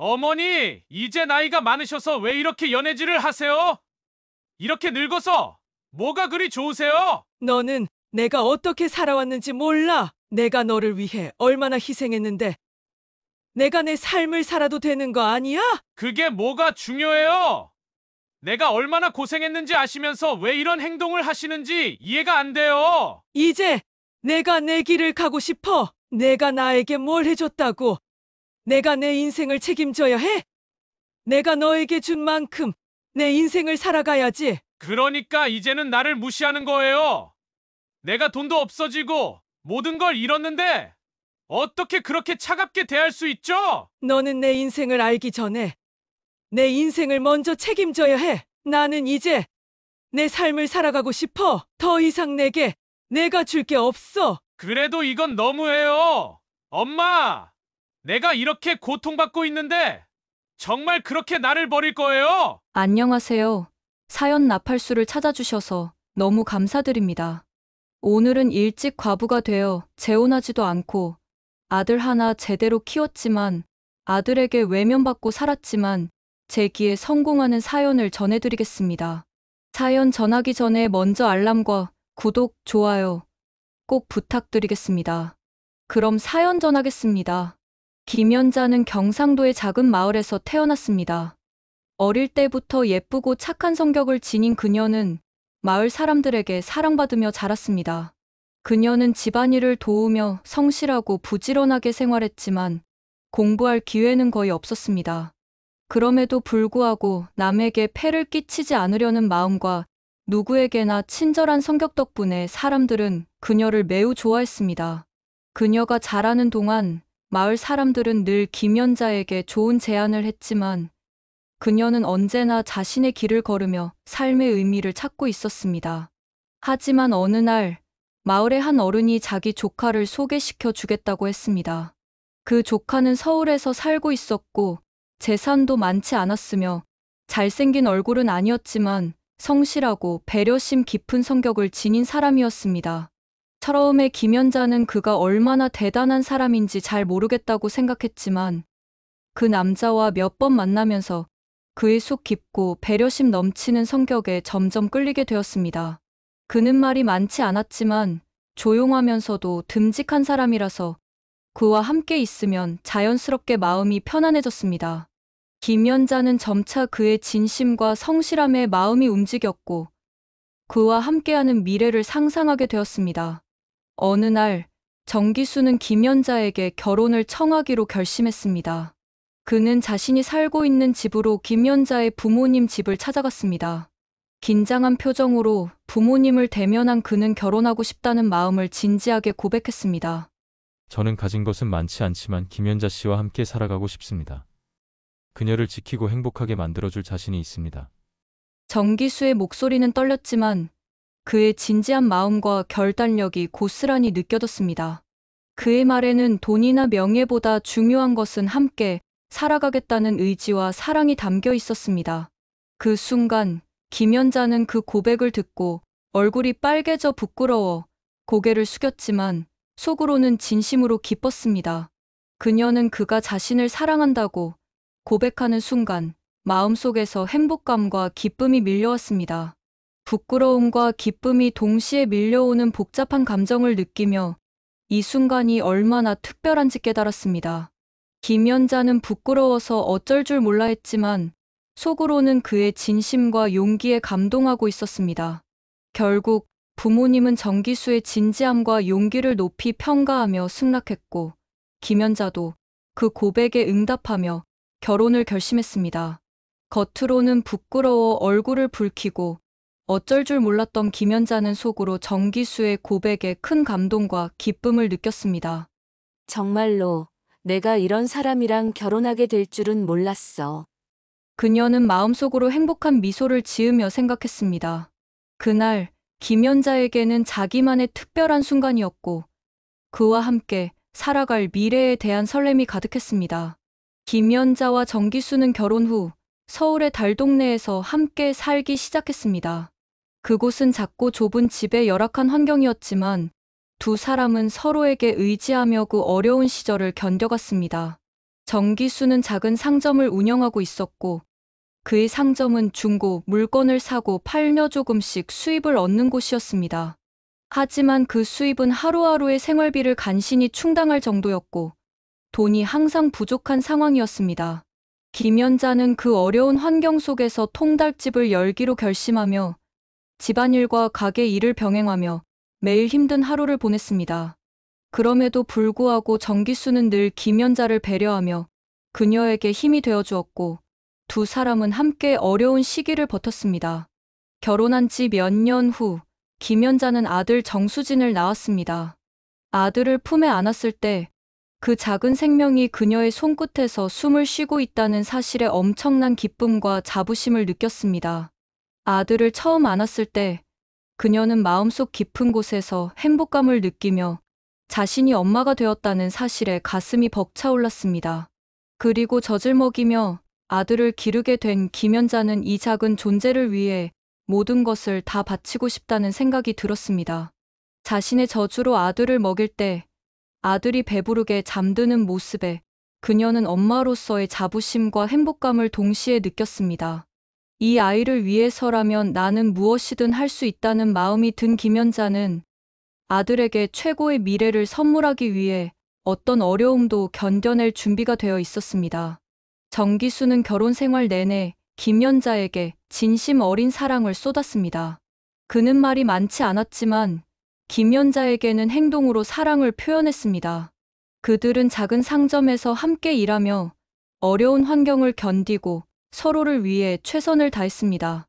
어머니, 이제 나이가 많으셔서 왜 이렇게 연애질을 하세요? 이렇게 늙어서 뭐가 그리 좋으세요? 너는 내가 어떻게 살아왔는지 몰라. 내가 너를 위해 얼마나 희생했는데 내가 내 삶을 살아도 되는 거 아니야? 그게 뭐가 중요해요? 내가 얼마나 고생했는지 아시면서 왜 이런 행동을 하시는지 이해가 안 돼요. 이제 내가 내 길을 가고 싶어. 내가 나에게 뭘 해줬다고? 내가 내 인생을 책임져야 해? 내가 너에게 준 만큼 내 인생을 살아가야지. 그러니까 이제는 나를 무시하는 거예요. 내가 돈도 없어지고 모든 걸 잃었는데 어떻게 그렇게 차갑게 대할 수 있죠? 너는 내 인생을 알기 전에 내 인생을 먼저 책임져야 해. 나는 이제 내 삶을 살아가고 싶어. 더 이상 내가 줄 게 없어. 그래도 이건 너무해요. 엄마, 내가 이렇게 고통받고 있는데 정말 그렇게 나를 버릴 거예요? 안녕하세요. 사연 나팔수를 찾아주셔서 너무 감사드립니다. 오늘은 일찍 과부가 되어 재혼하지도 않고 아들 하나 제대로 키웠지만 아들에게 외면받고 살았지만 제 기에 성공하는 사연을 전해드리겠습니다. 사연 전하기 전에 먼저 알람과 구독, 좋아요 꼭 부탁드리겠습니다. 그럼 사연 전하겠습니다. 김연자는 경상도의 작은 마을에서 태어났습니다. 어릴 때부터 예쁘고 착한 성격을 지닌 그녀는 마을 사람들에게 사랑받으며 자랐습니다. 그녀는 집안일을 도우며 성실하고 부지런하게 생활했지만 공부할 기회는 거의 없었습니다. 그럼에도 불구하고 남에게 폐를 끼치지 않으려는 마음과 누구에게나 친절한 성격 덕분에 사람들은 그녀를 매우 좋아했습니다. 그녀가 자라는 동안 마을 사람들은 늘 김연자에게 좋은 제안을 했지만 그녀는 언제나 자신의 길을 걸으며 삶의 의미를 찾고 있었습니다. 하지만 어느 날 마을의 한 어른이 자기 조카를 소개시켜 주겠다고 했습니다. 그 조카는 서울에서 살고 있었고 재산도 많지 않았으며 잘생긴 얼굴은 아니었지만 성실하고 배려심 깊은 성격을 지닌 사람이었습니다. 처음에 김연자는 그가 얼마나 대단한 사람인지 잘 모르겠다고 생각했지만 그 남자와 몇 번 만나면서 그의 속 깊고 배려심 넘치는 성격에 점점 끌리게 되었습니다. 그는 말이 많지 않았지만 조용하면서도 듬직한 사람이라서 그와 함께 있으면 자연스럽게 마음이 편안해졌습니다. 김연자는 점차 그의 진심과 성실함에 마음이 움직였고 그와 함께하는 미래를 상상하게 되었습니다. 어느 날 정기수는 김연자에게 결혼을 청하기로 결심했습니다. 그는 자신이 살고 있는 집으로 김연자의 부모님 집을 찾아갔습니다. 긴장한 표정으로 부모님을 대면한 그는 결혼하고 싶다는 마음을 진지하게 고백했습니다. 저는 가진 것은 많지 않지만 김연자 씨와 함께 살아가고 싶습니다. 그녀를 지키고 행복하게 만들어줄 자신이 있습니다. 정기수의 목소리는 떨렸지만 그의 진지한 마음과 결단력이 고스란히 느껴졌습니다. 그의 말에는 돈이나 명예보다 중요한 것은 함께 살아가겠다는 의지와 사랑이 담겨 있었습니다. 그 순간 김연자는 그 고백을 듣고 얼굴이 빨개져 부끄러워 고개를 숙였지만 속으로는 진심으로 기뻤습니다. 그녀는 그가 자신을 사랑한다고 고백하는 순간 마음속에서 행복감과 기쁨이 밀려왔습니다. 부끄러움과 기쁨이 동시에 밀려오는 복잡한 감정을 느끼며 이 순간이 얼마나 특별한지 깨달았습니다. 김연자는 부끄러워서 어쩔 줄 몰라 했지만 속으로는 그의 진심과 용기에 감동하고 있었습니다. 결국 부모님은 정기수의 진지함과 용기를 높이 평가하며 승낙했고 김연자도 그 고백에 응답하며 결혼을 결심했습니다. 겉으로는 부끄러워 얼굴을 붉히고 어쩔 줄 몰랐던 김연자는 속으로 정기수의 고백에 큰 감동과 기쁨을 느꼈습니다. 정말로 내가 이런 사람이랑 결혼하게 될 줄은 몰랐어. 그녀는 마음속으로 행복한 미소를 지으며 생각했습니다. 그날 김연자에게는 자기만의 특별한 순간이었고 그와 함께 살아갈 미래에 대한 설렘이 가득했습니다. 김연자와 정기수는 결혼 후 서울의 달동네에서 함께 살기 시작했습니다. 그곳은 작고 좁은 집의 열악한 환경이었지만 두 사람은 서로에게 의지하며 그 어려운 시절을 견뎌갔습니다. 정기수는 작은 상점을 운영하고 있었고 그의 상점은 중고 물건을 사고 팔며 조금씩 수입을 얻는 곳이었습니다. 하지만 그 수입은 하루하루의 생활비를 간신히 충당할 정도였고 돈이 항상 부족한 상황이었습니다. 김연자는 그 어려운 환경 속에서 통닭집을 열기로 결심하며 집안일과 가게 일을 병행하며 매일 힘든 하루를 보냈습니다. 그럼에도 불구하고 정기수는 늘 김연자를 배려하며 그녀에게 힘이 되어 주었고 두 사람은 함께 어려운 시기를 버텼습니다. 결혼한 지 몇 년 후 김연자는 아들 정수진을 낳았습니다. 아들을 품에 안았을 때 그 작은 생명이 그녀의 손끝에서 숨을 쉬고 있다는 사실에 엄청난 기쁨과 자부심을 느꼈습니다. 아들을 처음 안았을 때 그녀는 마음속 깊은 곳에서 행복감을 느끼며 자신이 엄마가 되었다는 사실에 가슴이 벅차올랐습니다. 그리고 젖을 먹이며 아들을 기르게 된 김연자는 이 작은 존재를 위해 모든 것을 다 바치고 싶다는 생각이 들었습니다. 자신의 젖으로 아들을 먹일 때 아들이 배부르게 잠드는 모습에 그녀는 엄마로서의 자부심과 행복감을 동시에 느꼈습니다. 이 아이를 위해서라면 나는 무엇이든 할 수 있다는 마음이 든 김연자는 아들에게 최고의 미래를 선물하기 위해 어떤 어려움도 견뎌낼 준비가 되어 있었습니다. 정기수는 결혼 생활 내내 김연자에게 진심 어린 사랑을 쏟았습니다. 그는 말이 많지 않았지만 김연자에게는 행동으로 사랑을 표현했습니다. 그들은 작은 상점에서 함께 일하며 어려운 환경을 견디고 서로를 위해 최선을 다했습니다.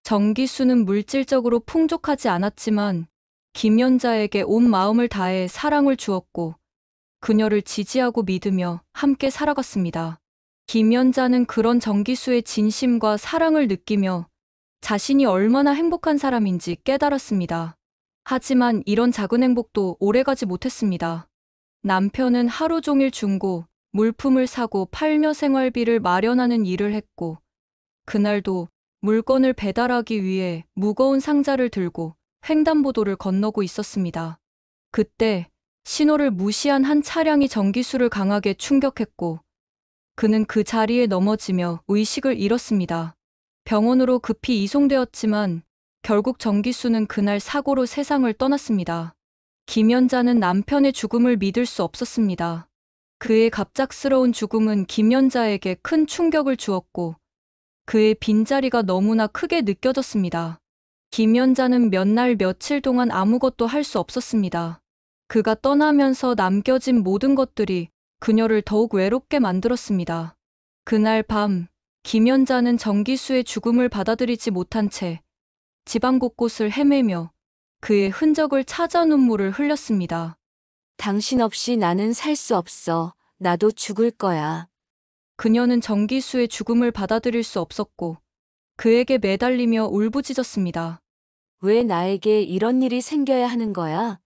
정기수는 물질적으로 풍족하지 않았지만 김연자에게 온 마음을 다해 사랑을 주었고 그녀를 지지하고 믿으며 함께 살아갔습니다. 김연자는 그런 정기수의 진심과 사랑을 느끼며 자신이 얼마나 행복한 사람인지 깨달았습니다. 하지만 이런 작은 행복도 오래가지 못했습니다. 남편은 하루 종일 중고, 물품을 사고 팔며 생활비를 마련하는 일을 했고 그날도 물건을 배달하기 위해 무거운 상자를 들고 횡단보도를 건너고 있었습니다. 그때 신호를 무시한 한 차량이 정기수를 강하게 충격했고 그는 그 자리에 넘어지며 의식을 잃었습니다. 병원으로 급히 이송되었지만 결국 정기수는 그날 사고로 세상을 떠났습니다. 김연자는 남편의 죽음을 믿을 수 없었습니다. 그의 갑작스러운 죽음은 김연자에게 큰 충격을 주었고 그의 빈자리가 너무나 크게 느껴졌습니다. 김연자는 몇 날 며칠 동안 아무것도 할 수 없었습니다. 그가 떠나면서 남겨진 모든 것들이 그녀를 더욱 외롭게 만들었습니다. 그날 밤 김연자는 정기수의 죽음을 받아들이지 못한 채 집안 곳곳을 헤매며 그의 흔적을 찾아 눈물을 흘렸습니다. 당신 없이 나는 살 수 없어. 나도 죽을 거야. 그녀는 정기수의 죽음을 받아들일 수 없었고 그에게 매달리며 울부짖었습니다. 왜 나에게 이런 일이 생겨야 하는 거야?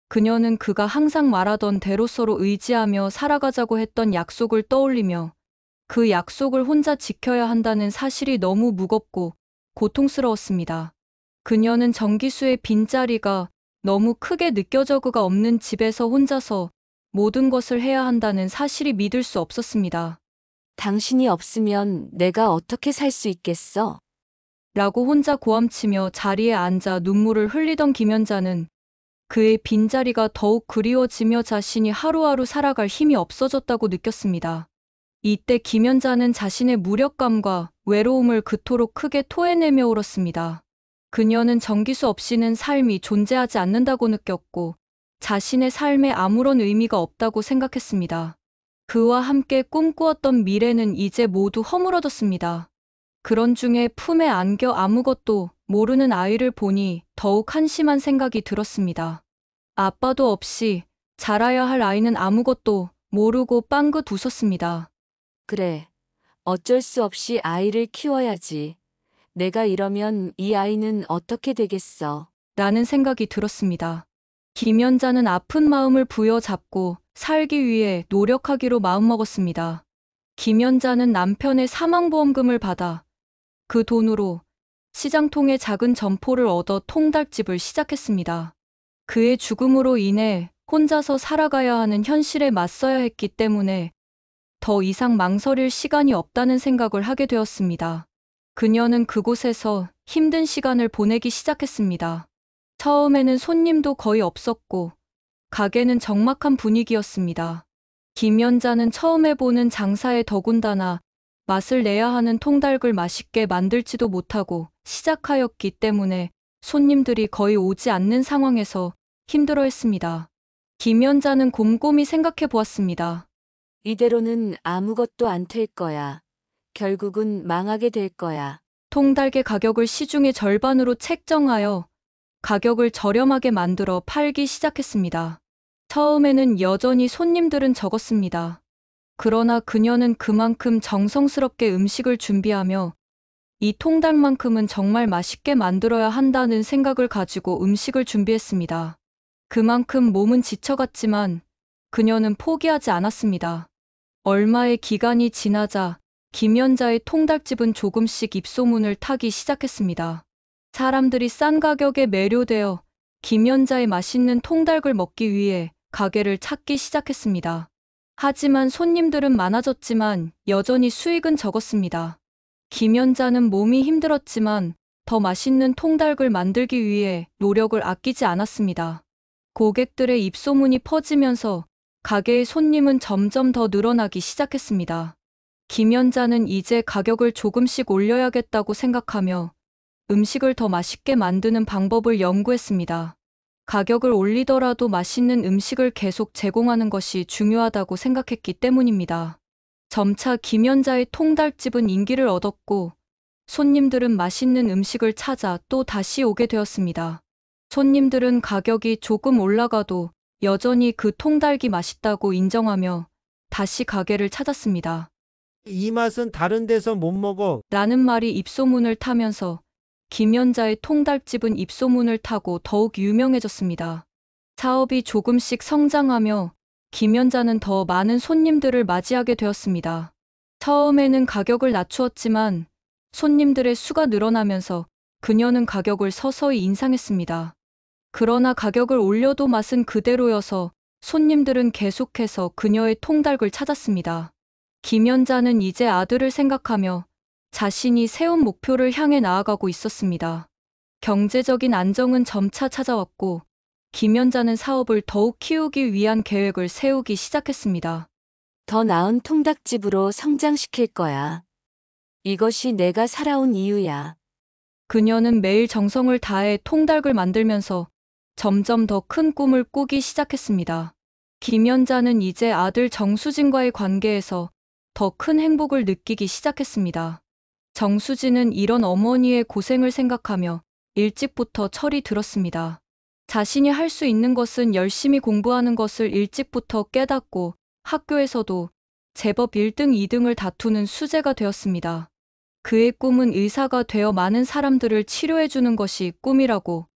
그녀는 그가 항상 말하던 대로 서로 의지하며 살아가자고 했던 약속을 떠올리며 그 약속을 혼자 지켜야 한다는 사실이 너무 무겁고 고통스러웠습니다. 그녀는 정기수의 빈자리가 너무 크게 느껴져 그가 없는 집에서 혼자서 모든 것을 해야 한다는 사실이 믿을 수 없었습니다. 당신이 없으면 내가 어떻게 살 수 있겠어? 라고 혼자 고함치며 자리에 앉아 눈물을 흘리던 김연자는 그의 빈자리가 더욱 그리워지며 자신이 하루하루 살아갈 힘이 없어졌다고 느꼈습니다. 이때 김연자는 자신의 무력감과 외로움을 그토록 크게 토해내며 울었습니다. 그녀는 정기수 없이는 삶이 존재하지 않는다고 느꼈고 자신의 삶에 아무런 의미가 없다고 생각했습니다. 그와 함께 꿈꾸었던 미래는 이제 모두 허물어졌습니다. 그런 중에 품에 안겨 아무것도 모르는 아이를 보니 더욱 한심한 생각이 들었습니다. 아빠도 없이 자라야 할 아이는 아무것도 모르고 빵긋 웃었습니다. 그래. 어쩔 수 없이 아이를 키워야지. 내가 이러면 이 아이는 어떻게 되겠어? 라는 생각이 들었습니다. 김연자는 아픈 마음을 부여잡고 살기 위해 노력하기로 마음먹었습니다. 김연자는 남편의 사망보험금을 받아 그 돈으로 시장통에 작은 점포를 얻어 통닭집을 시작했습니다. 그의 죽음으로 인해 혼자서 살아가야 하는 현실에 맞서야 했기 때문에 더 이상 망설일 시간이 없다는 생각을 하게 되었습니다. 그녀는 그곳에서 힘든 시간을 보내기 시작했습니다. 처음에는 손님도 거의 없었고 가게는 적막한 분위기였습니다. 김연자는 처음 해보는 장사에 더군다나 맛을 내야 하는 통닭을 맛있게 만들지도 못하고 시작하였기 때문에 손님들이 거의 오지 않는 상황에서 힘들어했습니다. 김연자는 곰곰이 생각해 보았습니다. 이대로는 아무것도 안 될 거야. 결국은 망하게 될 거야. 통닭의 가격을 시중의 절반으로 책정하여 가격을 저렴하게 만들어 팔기 시작했습니다. 처음에는 여전히 손님들은 적었습니다. 그러나 그녀는 그만큼 정성스럽게 음식을 준비하며 이 통닭만큼은 정말 맛있게 만들어야 한다는 생각을 가지고 음식을 준비했습니다. 그만큼 몸은 지쳐갔지만 그녀는 포기하지 않았습니다. 얼마의 기간이 지나자 김연자의 통닭집은 조금씩 입소문을 타기 시작했습니다. 사람들이 싼 가격에 매료되어 김연자의 맛있는 통닭을 먹기 위해 가게를 찾기 시작했습니다. 하지만 손님들은 많아졌지만 여전히 수익은 적었습니다. 김연자는 몸이 힘들었지만 더 맛있는 통닭을 만들기 위해 노력을 아끼지 않았습니다. 고객들의 입소문이 퍼지면서 가게의 손님은 점점 더 늘어나기 시작했습니다. 김연자는 이제 가격을 조금씩 올려야겠다고 생각하며 음식을 더 맛있게 만드는 방법을 연구했습니다. 가격을 올리더라도 맛있는 음식을 계속 제공하는 것이 중요하다고 생각했기 때문입니다. 점차 김연자의 통닭집은 인기를 얻었고 손님들은 맛있는 음식을 찾아 또 다시 오게 되었습니다. 손님들은 가격이 조금 올라가도 여전히 그 통닭이 맛있다고 인정하며 다시 가게를 찾았습니다. 이 맛은 다른 데서 못 먹어. 라는 말이 입소문을 타면서 김연자의 통닭집은 입소문을 타고 더욱 유명해졌습니다. 사업이 조금씩 성장하며 김연자는 더 많은 손님들을 맞이하게 되었습니다. 처음에는 가격을 낮추었지만 손님들의 수가 늘어나면서 그녀는 가격을 서서히 인상했습니다. 그러나 가격을 올려도 맛은 그대로여서 손님들은 계속해서 그녀의 통닭을 찾았습니다. 김연자는 이제 아들을 생각하며 자신이 세운 목표를 향해 나아가고 있었습니다. 경제적인 안정은 점차 찾아왔고 김연자는 사업을 더욱 키우기 위한 계획을 세우기 시작했습니다. 더 나은 통닭집으로 성장시킬 거야. 이것이 내가 살아온 이유야. 그녀는 매일 정성을 다해 통닭을 만들면서 점점 더 큰 꿈을 꾸기 시작했습니다. 김연자는 이제 아들 정수진과의 관계에서 더 큰 행복을 느끼기 시작했습니다. 정수진은 이런 어머니의 고생을 생각하며 일찍부터 철이 들었습니다. 자신이 할 수 있는 것은 열심히 공부하는 것을 일찍부터 깨닫고 학교에서도 제법 1등, 2등을 다투는 수재가 되었습니다. 그의 꿈은 의사가 되어 많은 사람들을 치료해주는 것이 꿈이라고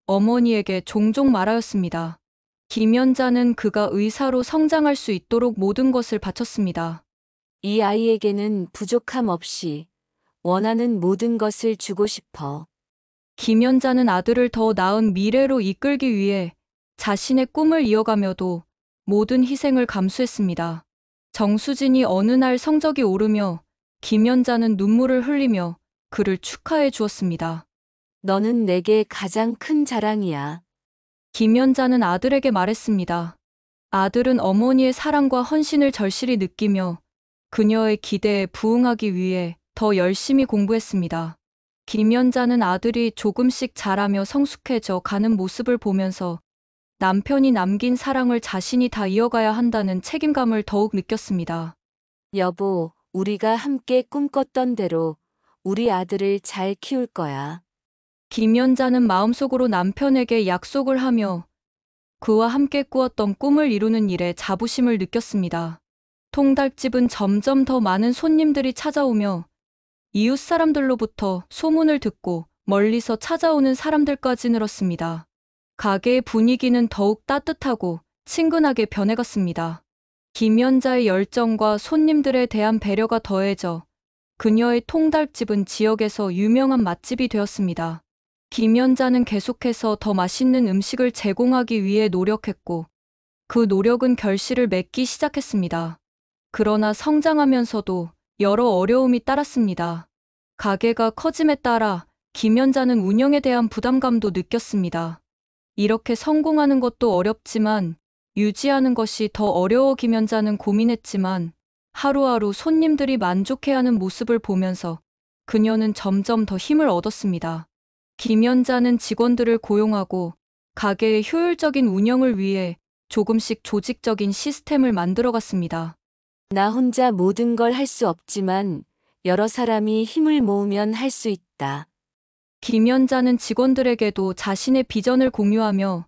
어머니에게 종종 말하였습니다. 김연자는 그가 의사로 성장할 수 있도록 모든 것을 바쳤습니다. 이 아이에게는 부족함 없이 원하는 모든 것을 주고 싶어. 김연자는 아들을 더 나은 미래로 이끌기 위해 자신의 꿈을 이어가며도 모든 희생을 감수했습니다. 정수진이 어느 날 성적이 오르며 김연자는 눈물을 흘리며 그를 축하해 주었습니다. 너는 내게 가장 큰 자랑이야. 김연자는 아들에게 말했습니다. 아들은 어머니의 사랑과 헌신을 절실히 느끼며 그녀의 기대에 부응하기 위해 더 열심히 공부했습니다. 김연자는 아들이 조금씩 자라며 성숙해져 가는 모습을 보면서 남편이 남긴 사랑을 자신이 다 이어가야 한다는 책임감을 더욱 느꼈습니다. 여보, 우리가 함께 꿈꿨던 대로 우리 아들을 잘 키울 거야. 김연자는 마음속으로 남편에게 약속을 하며 그와 함께 꾸었던 꿈을 이루는 일에 자부심을 느꼈습니다. 통닭집은 점점 더 많은 손님들이 찾아오며 이웃 사람들로부터 소문을 듣고 멀리서 찾아오는 사람들까지 늘었습니다. 가게의 분위기는 더욱 따뜻하고 친근하게 변해갔습니다. 김연자의 열정과 손님들에 대한 배려가 더해져 그녀의 통닭집은 지역에서 유명한 맛집이 되었습니다. 김연자는 계속해서 더 맛있는 음식을 제공하기 위해 노력했고 그 노력은 결실을 맺기 시작했습니다. 그러나 성장하면서도 여러 어려움이 따랐습니다. 가게가 커짐에 따라 김연자는 운영에 대한 부담감도 느꼈습니다. 이렇게 성공하는 것도 어렵지만 유지하는 것이 더 어려워 김연자는 고민했지만 하루하루 손님들이 만족해하는 모습을 보면서 그녀는 점점 더 힘을 얻었습니다. 김연자는 직원들을 고용하고 가게의 효율적인 운영을 위해 조금씩 조직적인 시스템을 만들어갔습니다. 나 혼자 모든 걸 할 수 없지만 여러 사람이 힘을 모으면 할 수 있다. 김연자는 직원들에게도 자신의 비전을 공유하며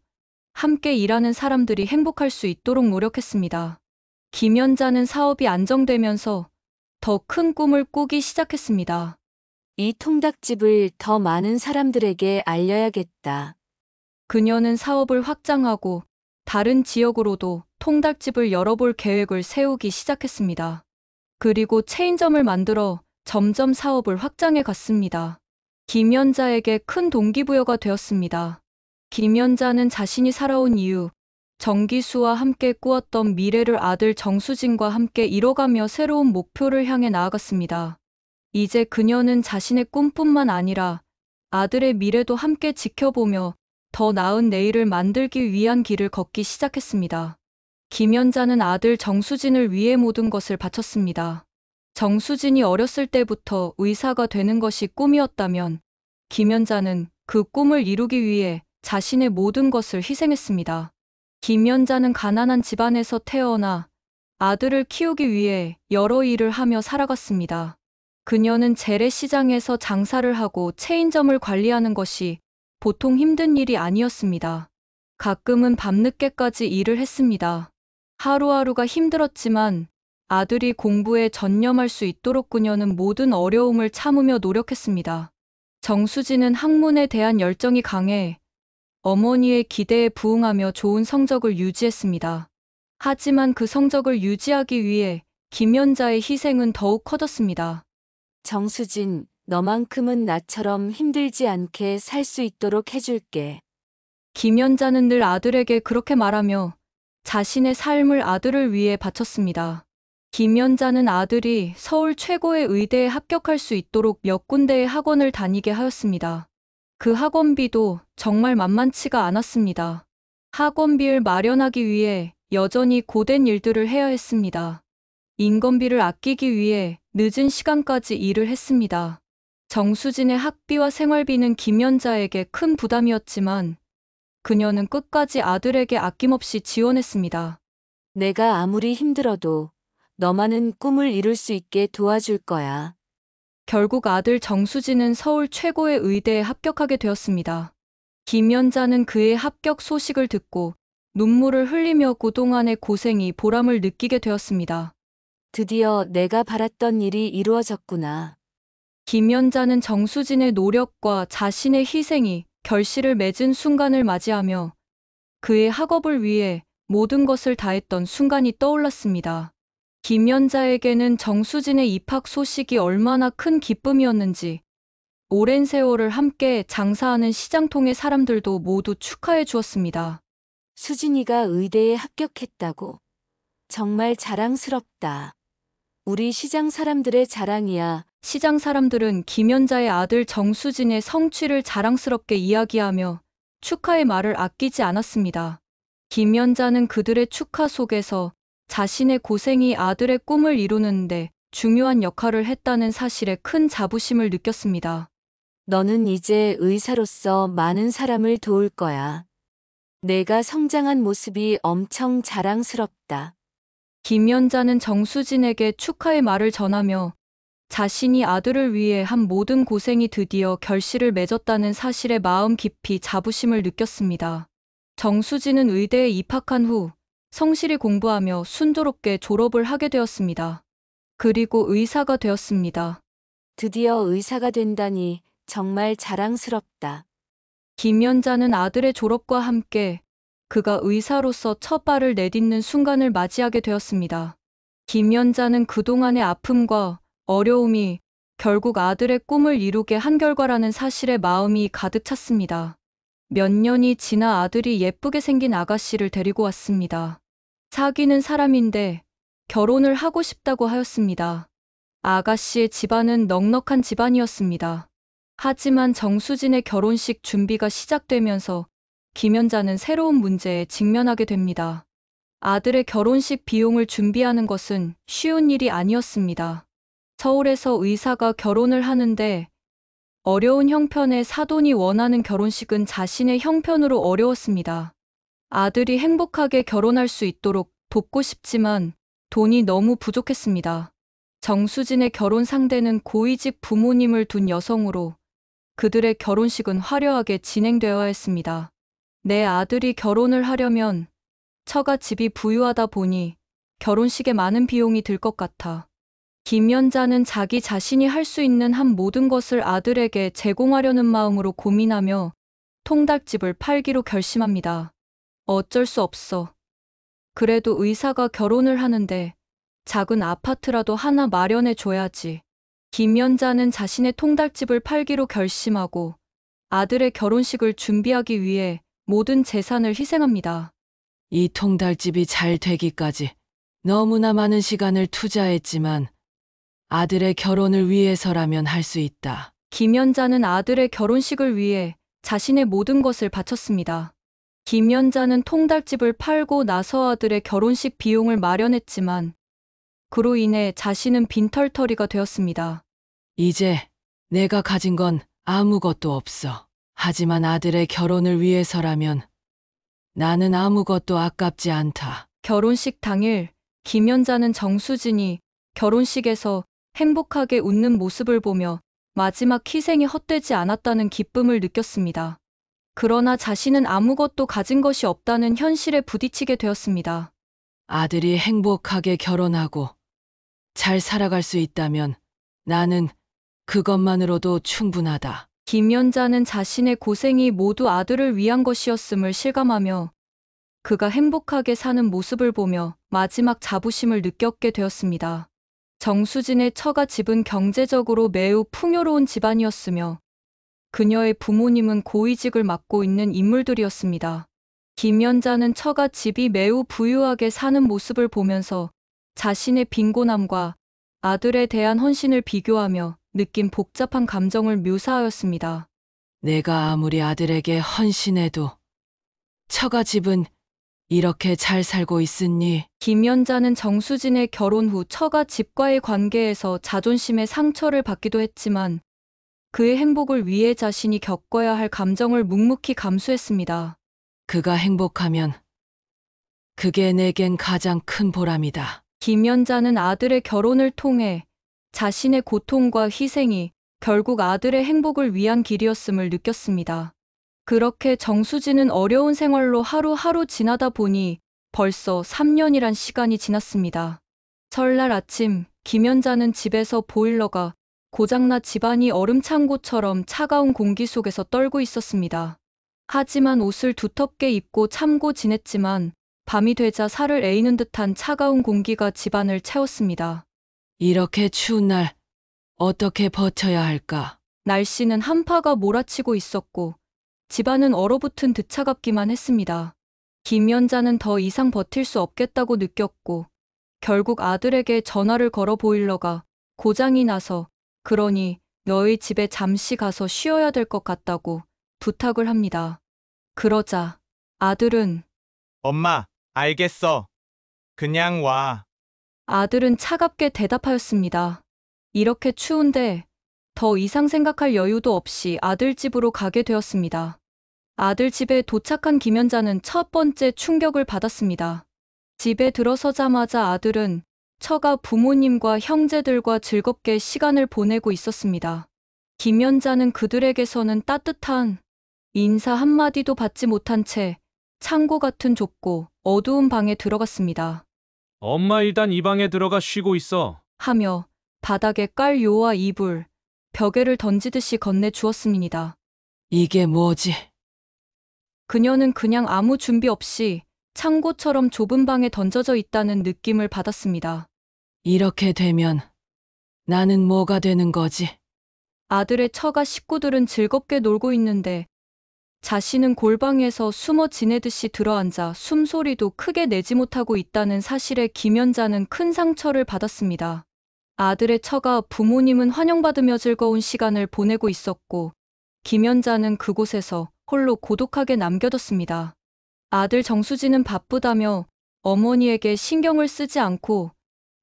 함께 일하는 사람들이 행복할 수 있도록 노력했습니다. 김연자는 사업이 안정되면서 더 큰 꿈을 꾸기 시작했습니다. 이 통닭집을 더 많은 사람들에게 알려야겠다. 그녀는 사업을 확장하고 다른 지역으로도 통닭집을 열어볼 계획을 세우기 시작했습니다. 그리고 체인점을 만들어 점점 사업을 확장해 갔습니다. 김연자에게 큰 동기부여가 되었습니다. 김연자는 자신이 살아온 이유, 정기수와 함께 꾸었던 미래를 아들 정수진과 함께 이뤄가며 새로운 목표를 향해 나아갔습니다. 이제 그녀는 자신의 꿈뿐만 아니라 아들의 미래도 함께 지켜보며 더 나은 내일을 만들기 위한 길을 걷기 시작했습니다. 김연자는 아들 정수진을 위해 모든 것을 바쳤습니다. 정수진이 어렸을 때부터 의사가 되는 것이 꿈이었다면 김연자는 그 꿈을 이루기 위해 자신의 모든 것을 희생했습니다. 김연자는 가난한 집안에서 태어나 아들을 키우기 위해 여러 일을 하며 살아갔습니다. 그녀는 재래시장에서 장사를 하고 체인점을 관리하는 것이 보통 힘든 일이 아니었습니다. 가끔은 밤늦게까지 일을 했습니다. 하루하루가 힘들었지만 아들이 공부에 전념할 수 있도록 그녀는 모든 어려움을 참으며 노력했습니다. 정수진은 학문에 대한 열정이 강해 어머니의 기대에 부응하며 좋은 성적을 유지했습니다. 하지만 그 성적을 유지하기 위해 김연자의 희생은 더욱 커졌습니다. 정수진, 너만큼은 나처럼 힘들지 않게 살 수 있도록 해줄게. 김연자는 늘 아들에게 그렇게 말하며 자신의 삶을 아들을 위해 바쳤습니다. 김연자는 아들이 서울 최고의 의대에 합격할 수 있도록 몇 군데의 학원을 다니게 하였습니다. 그 학원비도 정말 만만치가 않았습니다. 학원비를 마련하기 위해 여전히 고된 일들을 해야 했습니다. 인건비를 아끼기 위해 늦은 시간까지 일을 했습니다. 정수진의 학비와 생활비는 김연자에게 큰 부담이었지만 그녀는 끝까지 아들에게 아낌없이 지원했습니다. 내가 아무리 힘들어도 너만은 꿈을 이룰 수 있게 도와줄 거야. 결국 아들 정수진은 서울 최고의 의대에 합격하게 되었습니다. 김연자는 그의 합격 소식을 듣고 눈물을 흘리며 그동안의 고생이 보람을 느끼게 되었습니다. 드디어 내가 바랐던 일이 이루어졌구나. 김연자는 정수진의 노력과 자신의 희생이 결실을 맺은 순간을 맞이하며 그의 학업을 위해 모든 것을 다했던 순간이 떠올랐습니다. 김연자에게는 정수진의 입학 소식이 얼마나 큰 기쁨이었는지 오랜 세월을 함께 장사하는 시장통의 사람들도 모두 축하해 주었습니다. 수진이가 의대에 합격했다고. 정말 자랑스럽다. 우리 시장 사람들의 자랑이야. 시장 사람들은 김연자의 아들 정수진의 성취를 자랑스럽게 이야기하며 축하의 말을 아끼지 않았습니다. 김연자는 그들의 축하 속에서 자신의 고생이 아들의 꿈을 이루는데 중요한 역할을 했다는 사실에 큰 자부심을 느꼈습니다. 너는 이제 의사로서 많은 사람을 도울 거야. 내가 성장한 모습이 엄청 자랑스럽다. 김연자는 정수진에게 축하의 말을 전하며 자신이 아들을 위해 한 모든 고생이 드디어 결실을 맺었다는 사실에 마음 깊이 자부심을 느꼈습니다. 정수진은 의대에 입학한 후 성실히 공부하며 순조롭게 졸업을 하게 되었습니다. 그리고 의사가 되었습니다. 드디어 의사가 된다니 정말 자랑스럽다. 김연자는 아들의 졸업과 함께 그가 의사로서 첫 발을 내딛는 순간을 맞이하게 되었습니다. 김연자는 그동안의 아픔과 어려움이 결국 아들의 꿈을 이루게 한 결과라는 사실에 마음이 가득 찼습니다. 몇 년이 지나 아들이 예쁘게 생긴 아가씨를 데리고 왔습니다. 사귀는 사람인데 결혼을 하고 싶다고 하였습니다. 아가씨의 집안은 넉넉한 집안이었습니다. 하지만 정수진의 결혼식 준비가 시작되면서 김연자는 새로운 문제에 직면하게 됩니다. 아들의 결혼식 비용을 준비하는 것은 쉬운 일이 아니었습니다. 서울에서 의사가 결혼을 하는데 어려운 형편의 사돈이 원하는 결혼식은 자신의 형편으로 어려웠습니다. 아들이 행복하게 결혼할 수 있도록 돕고 싶지만 돈이 너무 부족했습니다. 정수진의 결혼 상대는 고위직 부모님을 둔 여성으로 그들의 결혼식은 화려하게 진행되어야 했습니다. 내 아들이 결혼을 하려면 처가 집이 부유하다 보니 결혼식에 많은 비용이 들 것 같아. 김연자는 자기 자신이 할 수 있는 한 모든 것을 아들에게 제공하려는 마음으로 고민하며 통닭집을 팔기로 결심합니다. 어쩔 수 없어. 그래도 의사가 결혼을 하는데 작은 아파트라도 하나 마련해 줘야지. 김연자는 자신의 통닭집을 팔기로 결심하고 아들의 결혼식을 준비하기 위해 모든 재산을 희생합니다. 이 통닭집이 잘 되기까지 너무나 많은 시간을 투자했지만 아들의 결혼을 위해서라면 할 수 있다. 김연자는 아들의 결혼식을 위해 자신의 모든 것을 바쳤습니다. 김연자는 통닭집을 팔고 나서 아들의 결혼식 비용을 마련했지만 그로 인해 자신은 빈털터리가 되었습니다. 이제 내가 가진 건 아무것도 없어. 하지만 아들의 결혼을 위해서라면 나는 아무것도 아깝지 않다. 결혼식 당일 김연자는 정수진이 결혼식에서 행복하게 웃는 모습을 보며 마지막 희생이 헛되지 않았다는 기쁨을 느꼈습니다. 그러나 자신은 아무것도 가진 것이 없다는 현실에 부딪히게 되었습니다. 아들이 행복하게 결혼하고 잘 살아갈 수 있다면 나는 그것만으로도 충분하다. 김연자는 자신의 고생이 모두 아들을 위한 것이었음을 실감하며 그가 행복하게 사는 모습을 보며 마지막 자부심을 느꼈게 되었습니다. 정수진의 처가 집은 경제적으로 매우 풍요로운 집안이었으며 그녀의 부모님은 고위직을 맡고 있는 인물들이었습니다. 김연자는 처가 집이 매우 부유하게 사는 모습을 보면서 자신의 빈곤함과 아들에 대한 헌신을 비교하며 느낀 복잡한 감정을 묘사하였습니다. 내가 아무리 아들에게 헌신해도 처가 집은 이렇게 잘 살고 있으니 김연자는 정수진의 결혼 후 처가 집과의 관계에서 자존심의 상처를 받기도 했지만 그의 행복을 위해 자신이 겪어야 할 감정을 묵묵히 감수했습니다. 그가 행복하면 그게 내겐 가장 큰 보람이다. 김연자는 아들의 결혼을 통해 자신의 고통과 희생이 결국 아들의 행복을 위한 길이었음을 느꼈습니다. 그렇게 정수진은 어려운 생활로 하루하루 지나다 보니 벌써 3년이란 시간이 지났습니다. 설날 아침 김연자는 집에서 보일러가 고장나 집안이 얼음창고처럼 차가운 공기 속에서 떨고 있었습니다. 하지만 옷을 두텁게 입고 참고 지냈지만 밤이 되자 살을 에이는 듯한 차가운 공기가 집안을 채웠습니다. 이렇게 추운 날 어떻게 버텨야 할까? 날씨는 한파가 몰아치고 있었고 집안은 얼어붙은 듯 차갑기만 했습니다. 김연자는 더 이상 버틸 수 없겠다고 느꼈고 결국 아들에게 전화를 걸어 보일러가 고장이 나서 그러니 너희 집에 잠시 가서 쉬어야 될 것 같다고 부탁을 합니다. 그러자 아들은 엄마, 알겠어. 그냥 와. 아들은 차갑게 대답하였습니다. 이렇게 추운데 더 이상 생각할 여유도 없이 아들 집으로 가게 되었습니다. 아들 집에 도착한 김연자는 첫 번째 충격을 받았습니다. 집에 들어서자마자 아들은 처가 부모님과 형제들과 즐겁게 시간을 보내고 있었습니다. 김연자는 그들에게서는 따뜻한 인사 한마디도 받지 못한 채 창고 같은 좁고 어두운 방에 들어갔습니다. 엄마 일단 이 방에 들어가 쉬고 있어. 하며 바닥에 깔 요와 이불, 벽에를 던지듯이 건네주었습니다. 이게 뭐지? 그녀는 그냥 아무 준비 없이 창고처럼 좁은 방에 던져져 있다는 느낌을 받았습니다. 이렇게 되면 나는 뭐가 되는 거지? 아들의 처가 식구들은 즐겁게 놀고 있는데 자신은 골방에서 숨어 지내듯이 들어앉아 숨소리도 크게 내지 못하고 있다는 사실에 김연자는 큰 상처를 받았습니다. 아들의 처가 부모님은 환영받으며 즐거운 시간을 보내고 있었고 김연자는 그곳에서 홀로 고독하게 남겨뒀습니다. 아들 정수진은 바쁘다며 어머니에게 신경을 쓰지 않고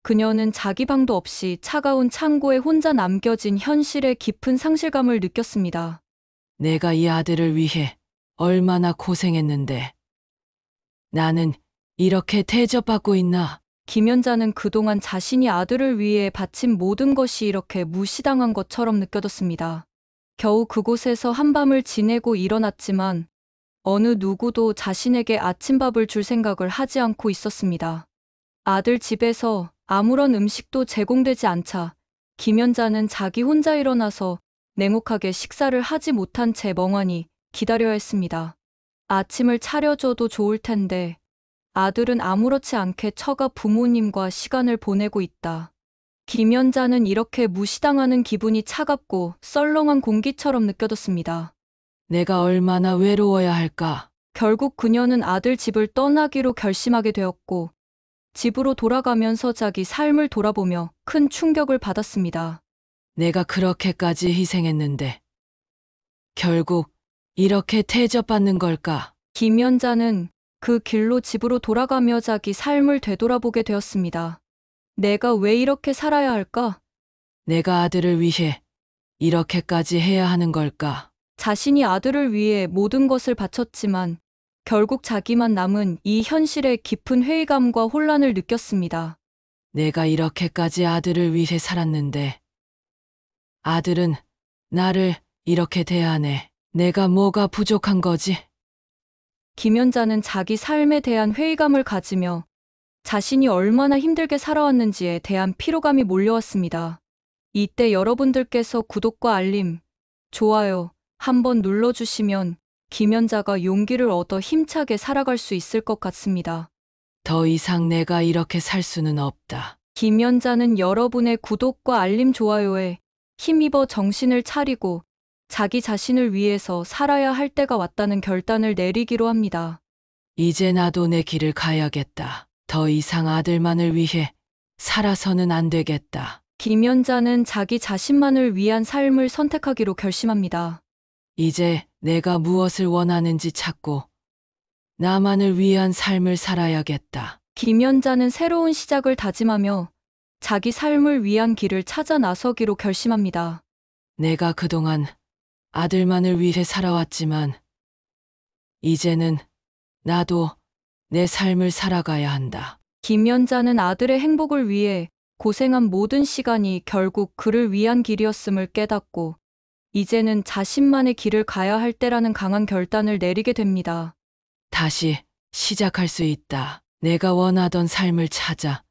그녀는 자기 방도 없이 차가운 창고에 혼자 남겨진 현실의 깊은 상실감을 느꼈습니다. 내가 이 아들을 위해 얼마나 고생했는데 나는 이렇게 대접받고 있나? 김연자는 그동안 자신이 아들을 위해 바친 모든 것이 이렇게 무시당한 것처럼 느껴졌습니다. 겨우 그곳에서 한밤을 지내고 일어났지만 어느 누구도 자신에게 아침밥을 줄 생각을 하지 않고 있었습니다. 아들 집에서 아무런 음식도 제공되지 않자 김연자는 자기 혼자 일어나서 냉혹하게 식사를 하지 못한 채 멍하니 기다려야 했습니다. 아침을 차려줘도 좋을 텐데 아들은 아무렇지 않게 처가 부모님과 시간을 보내고 있다. 김연자는 이렇게 무시당하는 기분이 차갑고 썰렁한 공기처럼 느껴졌습니다. 내가 얼마나 외로워야 할까? 결국 그녀는 아들 집을 떠나기로 결심하게 되었고 집으로 돌아가면서 자기 삶을 돌아보며 큰 충격을 받았습니다. 내가 그렇게까지 희생했는데 결국 이렇게 대접받는 걸까? 김연자는 그 길로 집으로 돌아가며 자기 삶을 되돌아보게 되었습니다. 내가 왜 이렇게 살아야 할까? 내가 아들을 위해 이렇게까지 해야 하는 걸까? 자신이 아들을 위해 모든 것을 바쳤지만 결국 자기만 남은 이 현실의 깊은 회의감과 혼란을 느꼈습니다. 내가 이렇게까지 아들을 위해 살았는데 아들은 나를 이렇게 대하네. 내가 뭐가 부족한 거지? 김연자는 자기 삶에 대한 회의감을 가지며 자신이 얼마나 힘들게 살아왔는지에 대한 피로감이 몰려왔습니다. 이때 여러분들께서 구독과 알림, 좋아요 한번 눌러주시면 김연자가 용기를 얻어 힘차게 살아갈 수 있을 것 같습니다. 더 이상 내가 이렇게 살 수는 없다. 김연자는 여러분의 구독과 알림 좋아요에 힘입어 정신을 차리고 자기 자신을 위해서 살아야 할 때가 왔다는 결단을 내리기로 합니다. 이제 나도 내 길을 가야겠다. 더 이상 아들만을 위해 살아서는 안 되겠다. 김연자는 자기 자신만을 위한 삶을 선택하기로 결심합니다. 이제 내가 무엇을 원하는지 찾고 나만을 위한 삶을 살아야겠다. 김연자는 새로운 시작을 다짐하며 자기 삶을 위한 길을 찾아 나서기로 결심합니다. 내가 그동안 아들만을 위해 살아왔지만 이제는 나도 내 삶을 살아가야 한다. 김연자는 아들의 행복을 위해 고생한 모든 시간이 결국 그를 위한 길이었음을 깨닫고 이제는 자신만의 길을 가야 할 때라는 강한 결단을 내리게 됩니다. 다시 시작할 수 있다. 내가 원하던 삶을 찾아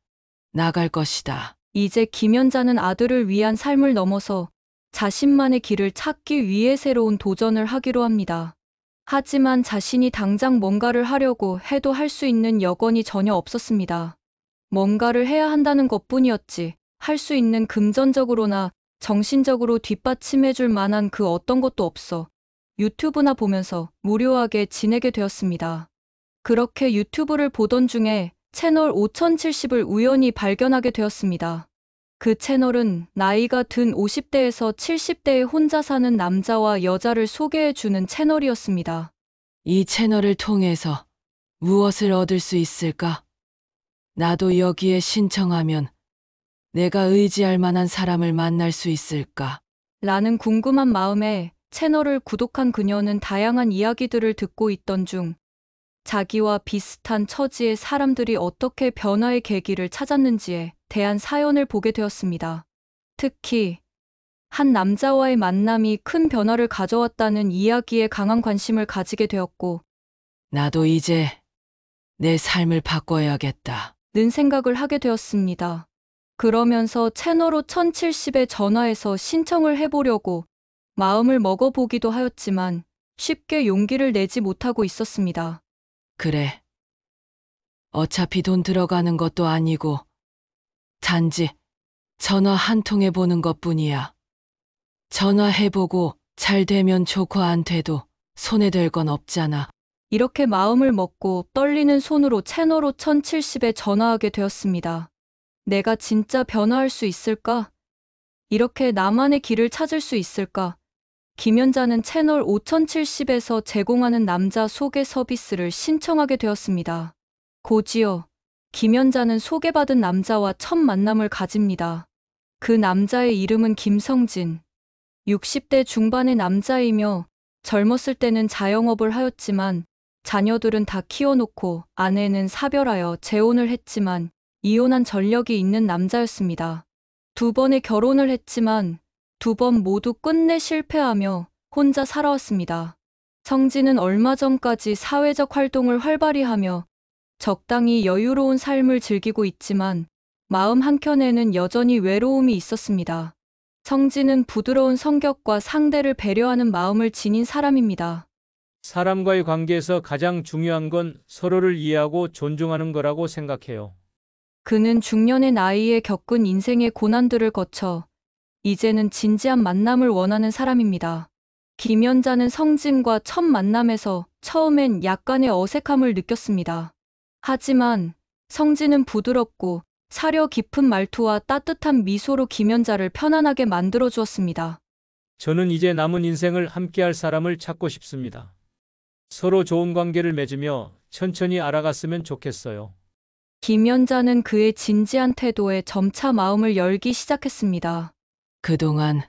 나갈 것이다. 이제 김연자는 아들을 위한 삶을 넘어서 자신만의 길을 찾기 위해 새로운 도전을 하기로 합니다. 하지만 자신이 당장 뭔가를 하려고 해도 할 수 있는 여건이 전혀 없었습니다. 뭔가를 해야 한다는 것뿐이었지 할 수 있는 금전적으로나 정신적으로 뒷받침해줄 만한 그 어떤 것도 없어 유튜브나 보면서 무료하게 지내게 되었습니다. 그렇게 유튜브를 보던 중에 채널 5070을 우연히 발견하게 되었습니다. 그 채널은 나이가 든 50대에서 70대에 혼자 사는 남자와 여자를 소개해주는 채널이었습니다. 이 채널을 통해서 무엇을 얻을 수 있을까? 나도 여기에 신청하면 내가 의지할 만한 사람을 만날 수 있을까? 라는 궁금한 마음에 채널을 구독한 그녀는 다양한 이야기들을 듣고 있던 중 자기와 비슷한 처지의 사람들이 어떻게 변화의 계기를 찾았는지에 대한 사연을 보게 되었습니다. 특히 한 남자와의 만남이 큰 변화를 가져왔다는 이야기에 강한 관심을 가지게 되었고 나도 이제 내 삶을 바꿔야겠다. 는 생각을 하게 되었습니다. 그러면서 채널 5070에 전화해서 신청을 해보려고 마음을 먹어보기도 하였지만 쉽게 용기를 내지 못하고 있었습니다. 그래. 어차피 돈 들어가는 것도 아니고 단지 전화 한 통 해보는 것뿐이야. 전화해보고 잘 되면 좋고 안 돼도 손에 될 건 없잖아. 이렇게 마음을 먹고 떨리는 손으로 채널 5070에 전화하게 되었습니다. 내가 진짜 변화할 수 있을까? 이렇게 나만의 길을 찾을 수 있을까? 김연자는 채널 5070에서 제공하는 남자 소개 서비스를 신청하게 되었습니다. 곧이어 김연자는 소개받은 남자와 첫 만남을 가집니다. 그 남자의 이름은 김성진. 60대 중반의 남자이며 젊었을 때는 자영업을 하였지만 자녀들은 다 키워놓고 아내는 사별하여 재혼을 했지만 이혼한 전력이 있는 남자였습니다. 2번의 결혼을 했지만 2번 모두 끝내 실패하며 혼자 살아왔습니다. 성진은 얼마 전까지 사회적 활동을 활발히 하며 적당히 여유로운 삶을 즐기고 있지만 마음 한켠에는 여전히 외로움이 있었습니다. 성진은 부드러운 성격과 상대를 배려하는 마음을 지닌 사람입니다. 사람과의 관계에서 가장 중요한 건 서로를 이해하고 존중하는 거라고 생각해요. 그는 중년의 나이에 겪은 인생의 고난들을 거쳐 이제는 진지한 만남을 원하는 사람입니다. 김연자는 성진과 첫 만남에서 처음엔 약간의 어색함을 느꼈습니다. 하지만 성진은 부드럽고 사려 깊은 말투와 따뜻한 미소로 김연자를 편안하게 만들어 주었습니다. 저는 이제 남은 인생을 함께할 사람을 찾고 싶습니다. 서로 좋은 관계를 맺으며 천천히 알아갔으면 좋겠어요. 김연자는 그의 진지한 태도에 점차 마음을 열기 시작했습니다. 그동안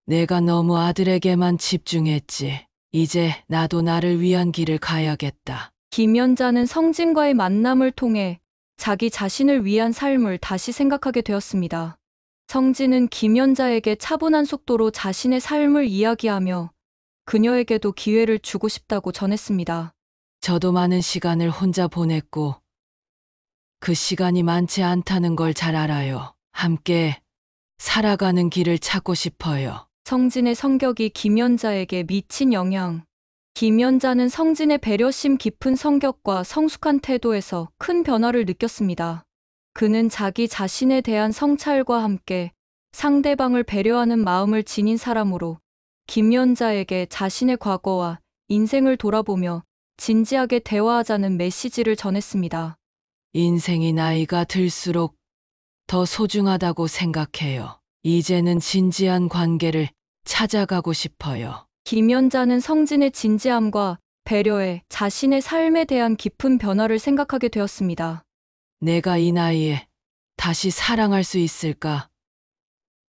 내가 너무 아들에게만 집중했지. 이제 나도 나를 위한 길을 가야겠다. 김연자는 성진과의 만남을 통해 자기 자신을 위한 삶을 다시 생각하게 되었습니다. 성진은 김연자에게 차분한 속도로 자신의 삶을 이야기하며 그녀에게도 기회를 주고 싶다고 전했습니다. 저도 많은 시간을 혼자 보냈고 그 시간이 많지 않다는 걸 잘 알아요. 함께 살아가는 길을 찾고 싶어요. 성진의 성격이 김연자에게 미친 영향. 김연자는 성진의 배려심 깊은 성격과 성숙한 태도에서 큰 변화를 느꼈습니다. 그는 자기 자신에 대한 성찰과 함께 상대방을 배려하는 마음을 지닌 사람으로 김연자에게 자신의 과거와 인생을 돌아보며 진지하게 대화하자는 메시지를 전했습니다. 인생이 나이가 들수록 더 소중하다고 생각해요. 이제는 진지한 관계를 찾아가고 싶어요. 김연자는 성진의 진지함과 배려에 자신의 삶에 대한 깊은 변화를 생각하게 되었습니다. 내가 이 나이에 다시 사랑할 수 있을까?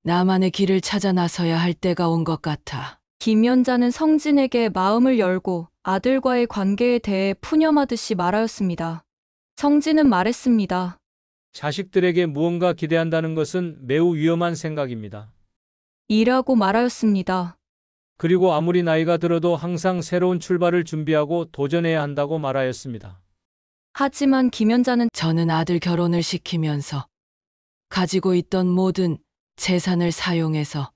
나만의 길을 찾아 나서야 할 때가 온 것 같아. 김연자는 성진에게 마음을 열고 아들과의 관계에 대해 푸념하듯이 말하였습니다. 성진은 말했습니다. 자식들에게 무언가 기대한다는 것은 매우 위험한 생각입니다. 이라고 말하였습니다. 그리고 아무리 나이가 들어도 항상 새로운 출발을 준비하고 도전해야 한다고 말하였습니다. 하지만 김연자는 저는 아들 결혼을 시키면서 가지고 있던 모든 재산을 사용해서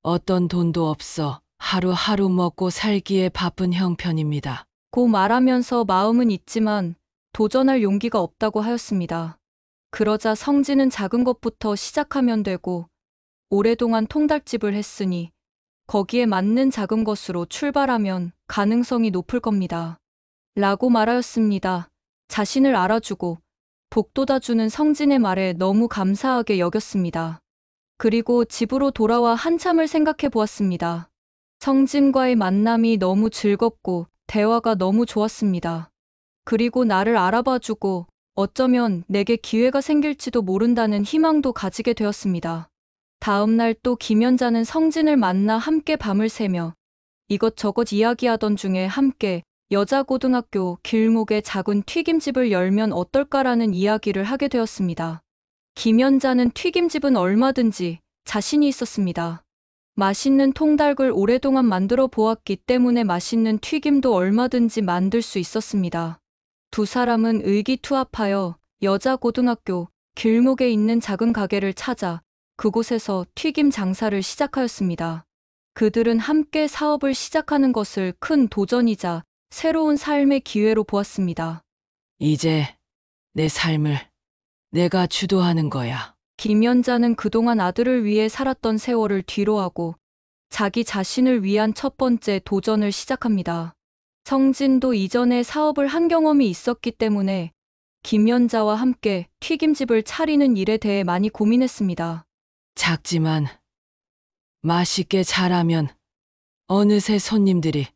어떤 돈도 없어 하루하루 먹고 살기에 바쁜 형편입니다. 고 말하면서 마음은 있지만 도전할 용기가 없다고 하였습니다. 그러자 성진은 작은 것부터 시작하면 되고 오랫동안 통닭집을 했으니 거기에 맞는 작은 것으로 출발하면 가능성이 높을 겁니다. 라고 말하였습니다. 자신을 알아주고 복돋아주는 성진의 말에 너무 감사하게 여겼습니다. 그리고 집으로 돌아와 한참을 생각해 보았습니다. 성진과의 만남이 너무 즐겁고 대화가 너무 좋았습니다. 그리고 나를 알아봐주고 어쩌면 내게 기회가 생길지도 모른다는 희망도 가지게 되었습니다. 다음 날 또 김연자는 성진을 만나 함께 밤을 새며 이것저것 이야기하던 중에 함께 여자고등학교 길목에 작은 튀김집을 열면 어떨까라는 이야기를 하게 되었습니다. 김연자는 튀김집은 얼마든지 자신이 있었습니다. 맛있는 통닭을 오랫동안 만들어 보았기 때문에 맛있는 튀김도 얼마든지 만들 수 있었습니다. 두 사람은 의기투합하여 여자고등학교 길목에 있는 작은 가게를 찾아 그곳에서 튀김 장사를 시작하였습니다. 그들은 함께 사업을 시작하는 것을 큰 도전이자 새로운 삶의 기회로 보았습니다. 이제 내 삶을 내가 주도하는 거야. 김연자는 그동안 아들을 위해 살았던 세월을 뒤로하고 자기 자신을 위한 첫 번째 도전을 시작합니다. 성진도 이전에 사업을 한 경험이 있었기 때문에 김연자와 함께 튀김집을 차리는 일에 대해 많이 고민했습니다. 작지만 맛있게 잘하면 어느새 손님들이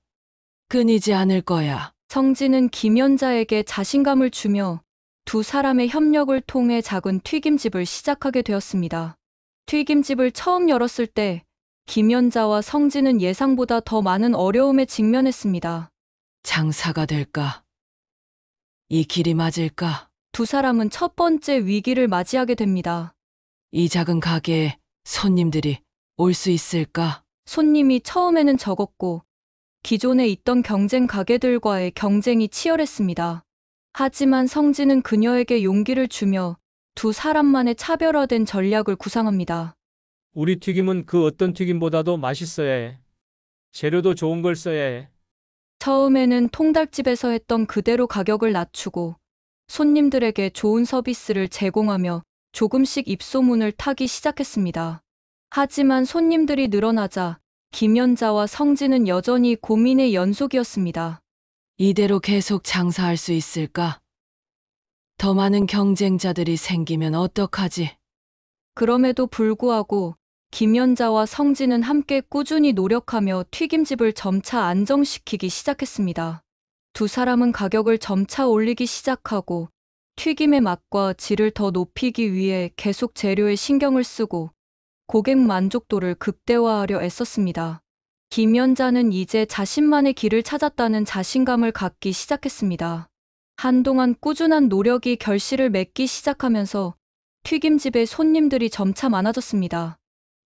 끊이지 않을 거야. 성진은 김연자에게 자신감을 주며 두 사람의 협력을 통해 작은 튀김집을 시작하게 되었습니다. 튀김집을 처음 열었을 때 김연자와 성진은 예상보다 더 많은 어려움에 직면했습니다. 장사가 될까? 이 길이 맞을까? 두 사람은 첫 번째 위기를 맞이하게 됩니다. 이 작은 가게에 손님들이 올 수 있을까? 손님이 처음에는 적었고 기존에 있던 경쟁 가게들과의 경쟁이 치열했습니다. 하지만 성진은 그녀에게 용기를 주며 두 사람만의 차별화된 전략을 구상합니다. 우리 튀김은 그 어떤 튀김보다도 맛있어야 해. 재료도 좋은 걸 써야 해. 처음에는 통닭집에서 했던 그대로 가격을 낮추고 손님들에게 좋은 서비스를 제공하며 조금씩 입소문을 타기 시작했습니다. 하지만 손님들이 늘어나자 김연자와 성진은 여전히 고민의 연속이었습니다. 이대로 계속 장사할 수 있을까? 더 많은 경쟁자들이 생기면 어떡하지? 그럼에도 불구하고 김연자와 성진은 함께 꾸준히 노력하며 튀김집을 점차 안정시키기 시작했습니다. 두 사람은 가격을 점차 올리기 시작하고 튀김의 맛과 질을 더 높이기 위해 계속 재료에 신경을 쓰고 고객 만족도를 극대화하려 애썼습니다. 김연자는 이제 자신만의 길을 찾았다는 자신감을 갖기 시작했습니다. 한동안 꾸준한 노력이 결실을 맺기 시작하면서 튀김집에 손님들이 점차 많아졌습니다.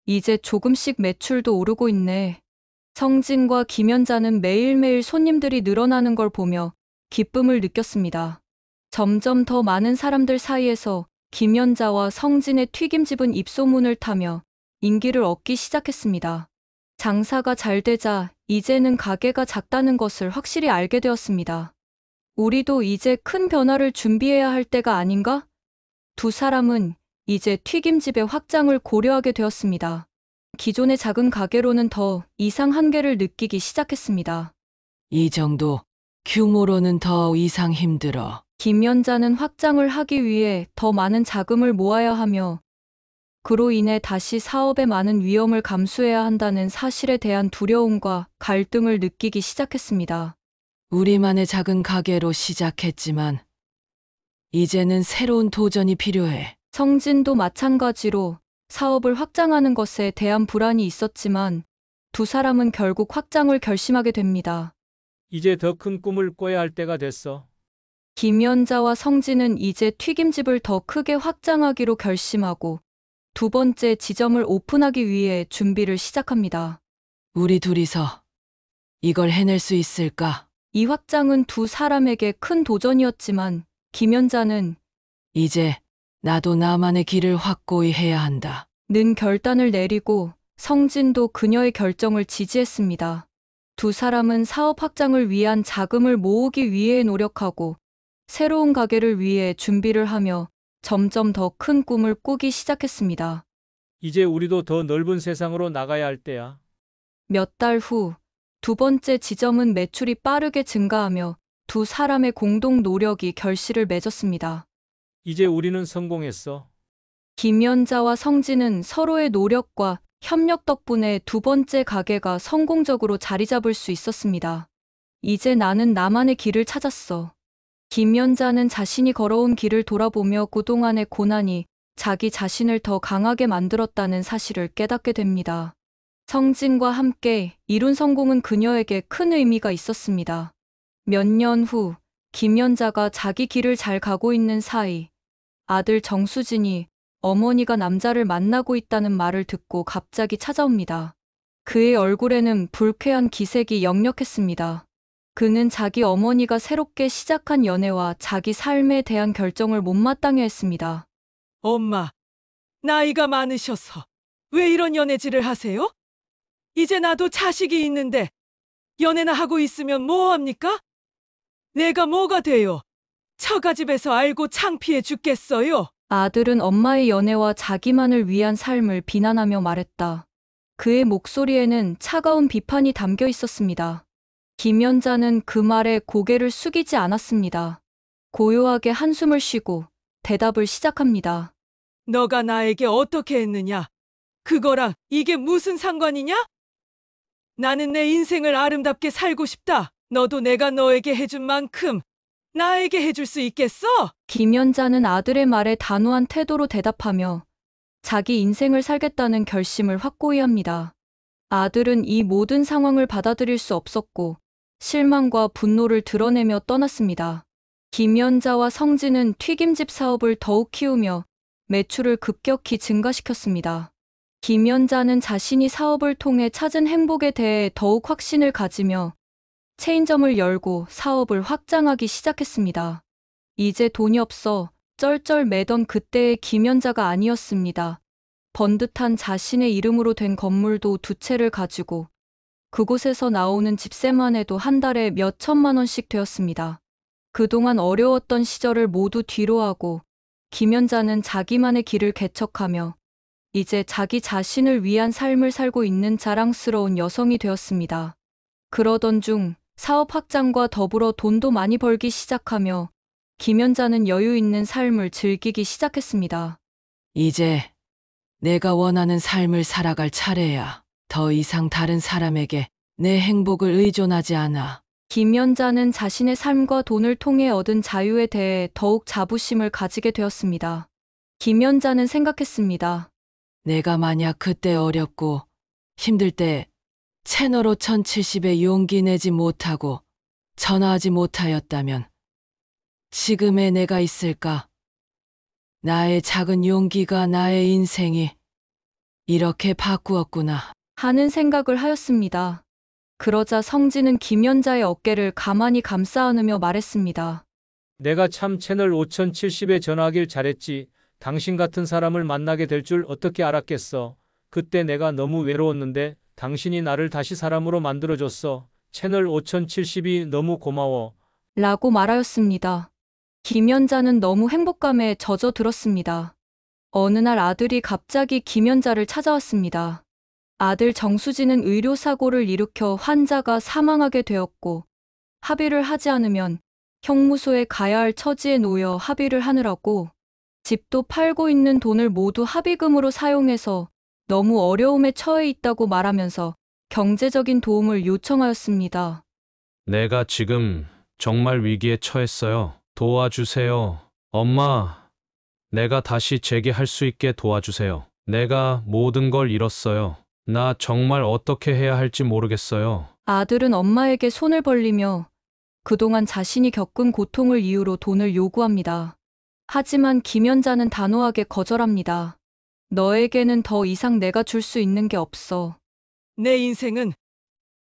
이제 조금씩 매출도 오르고 있네. 성진과 김연자는 매일매일 손님들이 늘어나는 걸 보며 기쁨을 느꼈습니다. 점점 더 많은 사람들 사이에서 김연자와 성진의 튀김집은 입소문을 타며 인기를 얻기 시작했습니다. 장사가 잘 되자 이제는 가게가 작다는 것을 확실히 알게 되었습니다. 우리도 이제 큰 변화를 준비해야 할 때가 아닌가? 두 사람은 이제 튀김집의 확장을 고려하게 되었습니다. 기존의 작은 가게로는 더 이상 한계를 느끼기 시작했습니다. 이 정도 규모로는 더 이상 힘들어. 김연자는 확장을 하기 위해 더 많은 자금을 모아야 하며 그로 인해 다시 사업에 많은 위험을 감수해야 한다는 사실에 대한 두려움과 갈등을 느끼기 시작했습니다. 우리만의 작은 가게로 시작했지만 이제는 새로운 도전이 필요해. 성진도 마찬가지로 사업을 확장하는 것에 대한 불안이 있었지만 두 사람은 결국 확장을 결심하게 됩니다. 이제 더 큰 꿈을 꿔야 할 때가 됐어. 김연자와 성진은 이제 튀김집을 더 크게 확장하기로 결심하고 두 번째 지점을 오픈하기 위해 준비를 시작합니다. 우리 둘이서 이걸 해낼 수 있을까? 이 확장은 두 사람에게 큰 도전이었지만 김연자는 이제 나도 나만의 길을 확고히 해야 한다. 는 결단을 내리고 성진도 그녀의 결정을 지지했습니다. 두 사람은 사업 확장을 위한 자금을 모으기 위해 노력하고 새로운 가게를 위해 준비를 하며 점점 더 큰 꿈을 꾸기 시작했습니다. 이제 우리도 더 넓은 세상으로 나가야 할 때야. 몇 달 후 두 번째 지점은 매출이 빠르게 증가하며 두 사람의 공동 노력이 결실을 맺었습니다. 이제 우리는 성공했어. 김연자와 성진은 서로의 노력과 협력 덕분에 두 번째 가게가 성공적으로 자리 잡을 수 있었습니다. 이제 나는 나만의 길을 찾았어. 김연자는 자신이 걸어온 길을 돌아보며 그동안의 고난이 자기 자신을 더 강하게 만들었다는 사실을 깨닫게 됩니다. 성진과 함께 이룬 성공은 그녀에게 큰 의미가 있었습니다. 몇 년 후 김연자가 자기 길을 잘 가고 있는 사이 아들 정수진이 어머니가 남자를 만나고 있다는 말을 듣고 갑자기 찾아옵니다. 그의 얼굴에는 불쾌한 기색이 역력했습니다. 그는 자기 어머니가 새롭게 시작한 연애와 자기 삶에 대한 결정을 못마땅해 했습니다. 엄마, 나이가 많으셔서 왜 이런 연애질을 하세요? 이제 나도 자식이 있는데 연애나 하고 있으면 뭐합니까? 내가 뭐가 돼요? 처가집에서 알고 창피해 죽겠어요. 아들은 엄마의 연애와 자기만을 위한 삶을 비난하며 말했다. 그의 목소리에는 차가운 비판이 담겨 있었습니다. 김연자는 그 말에 고개를 숙이지 않았습니다. 고요하게 한숨을 쉬고 대답을 시작합니다. 너가 나에게 어떻게 했느냐? 그거랑 이게 무슨 상관이냐? 나는 내 인생을 아름답게 살고 싶다. 너도 내가 너에게 해준 만큼 나에게 해줄 수 있겠어? 김연자는 아들의 말에 단호한 태도로 대답하며 자기 인생을 살겠다는 결심을 확고히 합니다. 아들은 이 모든 상황을 받아들일 수 없었고 실망과 분노를 드러내며 떠났습니다. 김연자와 성진은 튀김집 사업을 더욱 키우며 매출을 급격히 증가시켰습니다. 김연자는 자신이 사업을 통해 찾은 행복에 대해 더욱 확신을 가지며 체인점을 열고 사업을 확장하기 시작했습니다. 이제 돈이 없어 쩔쩔매던 그때의 김연자가 아니었습니다. 번듯한 자신의 이름으로 된 건물도 2채를 가지고 그곳에서 나오는 집세만 해도 한 달에 몇 천만 원씩 되었습니다. 그동안 어려웠던 시절을 모두 뒤로하고 김연자는 자기만의 길을 개척하며 이제 자기 자신을 위한 삶을 살고 있는 자랑스러운 여성이 되었습니다. 그러던 중 사업 확장과 더불어 돈도 많이 벌기 시작하며 김연자는 여유 있는 삶을 즐기기 시작했습니다. 이제 내가 원하는 삶을 살아갈 차례야. 더 이상 다른 사람에게 내 행복을 의존하지 않아. 김연자는 자신의 삶과 돈을 통해 얻은 자유에 대해 더욱 자부심을 가지게 되었습니다. 김연자는 생각했습니다. 내가 만약 그때 어렵고 힘들 때 채널 5070에 용기 내지 못하고 전화하지 못하였다면 지금의 내가 있을까? 나의 작은 용기가 나의 인생이 이렇게 바꾸었구나 하는 생각을 하였습니다. 그러자 성진은 김연자의 어깨를 가만히 감싸 안으며 말했습니다. 내가 참 채널 5070에 전화하길 잘했지. 당신 같은 사람을 만나게 될 줄 어떻게 알았겠어. 그때 내가 너무 외로웠는데 당신이 나를 다시 사람으로 만들어줬어. 채널 5070이 너무 고마워. 라고 말하였습니다. 김연자는 너무 행복감에 젖어들었습니다. 어느 날 아들이 갑자기 김연자를 찾아왔습니다. 아들 정수진은 의료사고를 일으켜 환자가 사망하게 되었고 합의를 하지 않으면 형무소에 가야 할 처지에 놓여 합의를 하느라고 집도 팔고 있는 돈을 모두 합의금으로 사용해서 너무 어려움에 처해 있다고 말하면서 경제적인 도움을 요청하였습니다. 내가 지금 정말 위기에 처했어요. 도와주세요. 엄마, 내가 다시 재기할 수 있게 도와주세요. 내가 모든 걸 잃었어요. 나 정말 어떻게 해야 할지 모르겠어요. 아들은 엄마에게 손을 벌리며 그동안 자신이 겪은 고통을 이유로 돈을 요구합니다. 하지만 김연자는 단호하게 거절합니다. 너에게는 더 이상 내가 줄 수 있는 게 없어. 내 인생은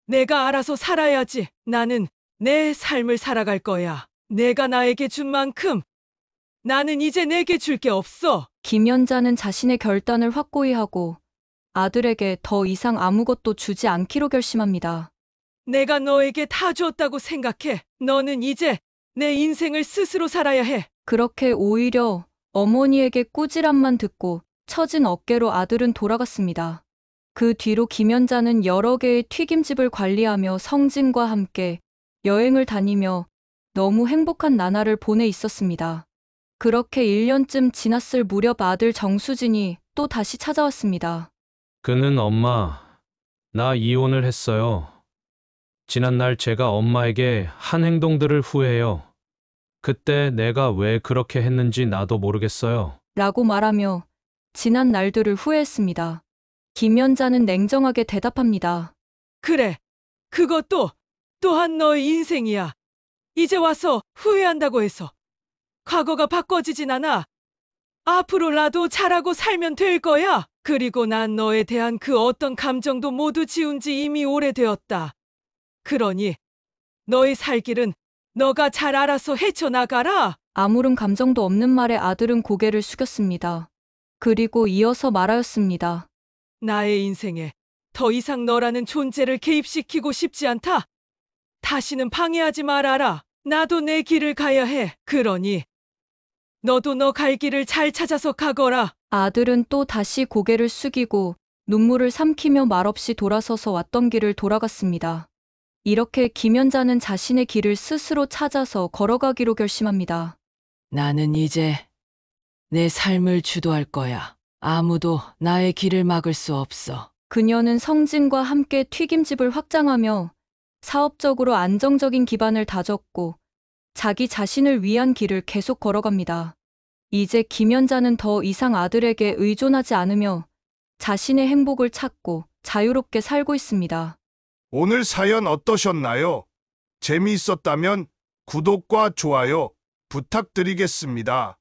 내가 알아서 살아야지. 나는 내 삶을 살아갈 거야. 내가 나에게 준 만큼 나는 이제 내게 줄 게 없어. 김연자는 자신의 결단을 확고히 하고 아들에게 더 이상 아무것도 주지 않기로 결심합니다. 내가 너에게 다 줬다고 생각해. 너는 이제 내 인생을 스스로 살아야 해. 그렇게 오히려 어머니에게 꾸지람만 듣고 처진 어깨로 아들은 돌아갔습니다. 그 뒤로 김연자는 여러 개의 튀김집을 관리하며 성진과 함께 여행을 다니며 너무 행복한 나날을 보내 있었습니다. 그렇게 1년쯤 지났을 무렵 아들 정수진이 또 다시 찾아왔습니다. 그는 엄마, 나 이혼을 했어요. 지난날 제가 엄마에게 한 행동들을 후회해요. 그때 내가 왜 그렇게 했는지 나도 모르겠어요. 라고 말하며 지난 날들을 후회했습니다. 김연자는 냉정하게 대답합니다. 그래. 그것도 또한 너의 인생이야. 이제 와서 후회한다고 해서 과거가 바꿔지진 않아. 앞으로 나도 잘하고 살면 될 거야. 그리고 난 너에 대한 그 어떤 감정도 모두 지운 지 이미 오래되었다. 그러니 너의 살 길은 너가 잘 알아서 헤쳐나가라. 아무런 감정도 없는 말에 아들은 고개를 숙였습니다. 그리고 이어서 말하였습니다. 나의 인생에 더 이상 너라는 존재를 개입시키고 싶지 않다. 다시는 방해하지 말아라. 나도 내 길을 가야 해. 그러니 너도 너 갈 길을 잘 찾아서 가거라. 아들은 또 다시 고개를 숙이고 눈물을 삼키며 말없이 돌아서서 왔던 길을 돌아갔습니다. 이렇게 김연자는 자신의 길을 스스로 찾아서 걸어가기로 결심합니다. 나는 이제 내 삶을 주도할 거야. 아무도 나의 길을 막을 수 없어. 그녀는 성진과 함께 튀김집을 확장하며 사업적으로 안정적인 기반을 다졌고 자기 자신을 위한 길을 계속 걸어갑니다. 이제 김연자는 더 이상 아들에게 의존하지 않으며 자신의 행복을 찾고 자유롭게 살고 있습니다. 오늘 사연 어떠셨나요? 재미있었다면 구독과 좋아요 부탁드리겠습니다.